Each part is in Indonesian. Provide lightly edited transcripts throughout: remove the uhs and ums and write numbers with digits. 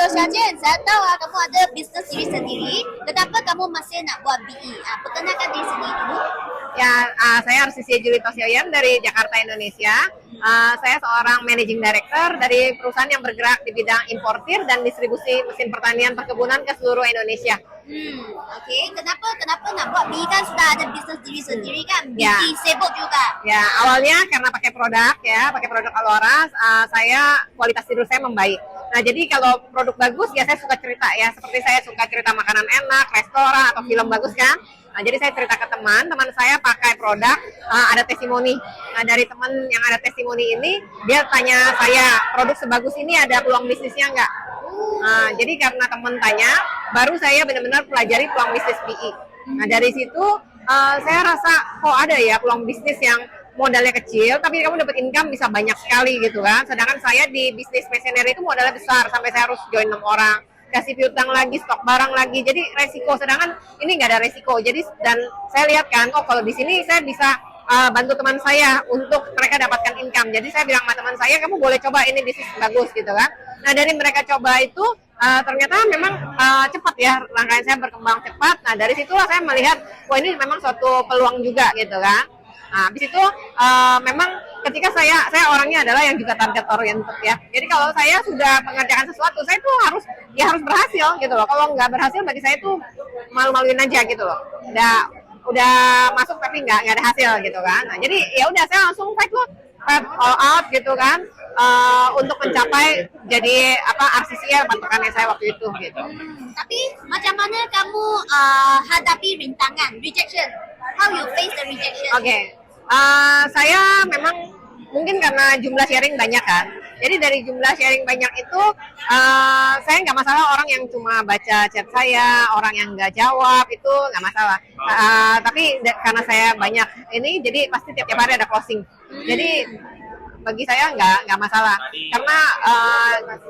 Dr. Syajen, saya tahu kamu ada bisnes diri sendiri. Kenapa kamu masih nak buat BE? Perkenalkan diri sendiri dulu. Ya, saya Arsisya Julito Sioyan dari Jakarta, Indonesia. Saya seorang managing director dari perusahaan yang bergerak di bidang importir dan distribusi mesin pertanian perkebunan ke seluruh Indonesia. Oke. Kenapa nak buat BE kan sudah ada bisnes diri sendiri kan? BE Ya. sibuk juga. Ya, awalnya karena pakai produk Alora, saya kualitas tidur saya membaik. Nah, jadi kalau produk bagus ya saya suka cerita ya, seperti saya suka cerita makanan enak, restoran atau film bagus kan. Nah, jadi saya cerita ke teman saya pakai produk, ada testimoni. Nah, dari teman yang ada testimoni ini, dia tanya saya, produk sebagus ini ada peluang bisnisnya nggak? Nah, jadi karena teman tanya, baru saya benar-benar pelajari peluang bisnis BE. Nah, dari situ saya rasa kok ada ya peluang bisnis yang modalnya kecil, tapi kamu dapat income bisa banyak sekali gitu kan. Sedangkan saya di bisnis mesineri itu modalnya besar, sampai saya harus join 6 orang, kasih piutang lagi, stok barang lagi, jadi resiko. Sedangkan ini nggak ada resiko. Jadi dan saya lihat kan, oh kalau di sini saya bisa bantu teman saya untuk mereka dapatkan income. Jadi saya bilang sama teman saya, kamu boleh coba ini bisnis bagus gitu kan. Nah, dari mereka coba itu ternyata memang cepat ya, rangkaian saya berkembang cepat. Nah, dari situlah saya melihat, wah ini memang suatu peluang juga gitu kan. Nah, habis itu memang ketika saya orangnya adalah yang juga target oriented ya. Jadi kalau saya sudah mengerjakan sesuatu, saya tuh harus berhasil gitu loh. Kalau nggak berhasil bagi saya tuh malu-maluin aja gitu loh. Udah masuk tapi nggak ada hasil gitu kan. Nah, jadi ya udah saya langsung fight all out gitu kan, untuk mencapai jadi RCCA patokannya saya waktu itu gitu. Tapi macam mana kamu hadapi rintangan, rejection? How you face the rejection? Oke. Saya memang mungkin karena jumlah sharing banyak kan. Jadi dari jumlah sharing banyak itu, saya nggak masalah orang yang cuma baca chat saya, orang yang nggak jawab itu nggak masalah. Tapi karena saya banyak ini, jadi pasti tiap hari ada closing. Jadi bagi saya nggak masalah. Karena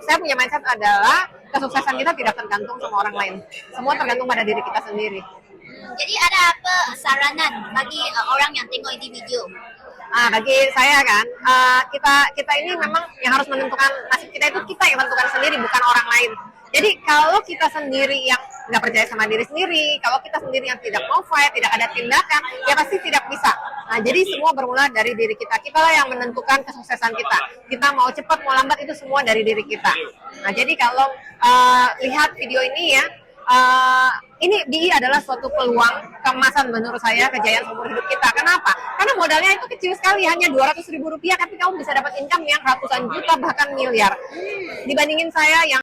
saya punya mindset adalah kesuksesan kita tidak tergantung sama orang lain. Semua tergantung pada diri kita sendiri. Jadi ada apa saranan bagi orang yang tengok ini video? Bagi saya kan, kita ini memang yang harus menentukan nasib kita, itu kita yang menentukan sendiri, bukan orang lain. Jadi kalau kita sendiri yang nggak percaya sama diri sendiri, kalau kita sendiri yang tidak mau fight, tidak ada tindakan, ya pasti tidak bisa. Nah, jadi semua bermula dari diri kita. Kita lah yang menentukan kesuksesan kita. Kita mau cepat, mau lambat, itu semua dari diri kita. Nah, jadi kalau lihat video ini ya, ini BE adalah suatu peluang keemasan menurut saya, kejayaan seumur hidup kita. Kenapa? Karena modalnya itu kecil sekali, hanya Rp200.000, tapi kamu bisa dapat income yang ratusan juta bahkan miliar. Dibandingin saya yang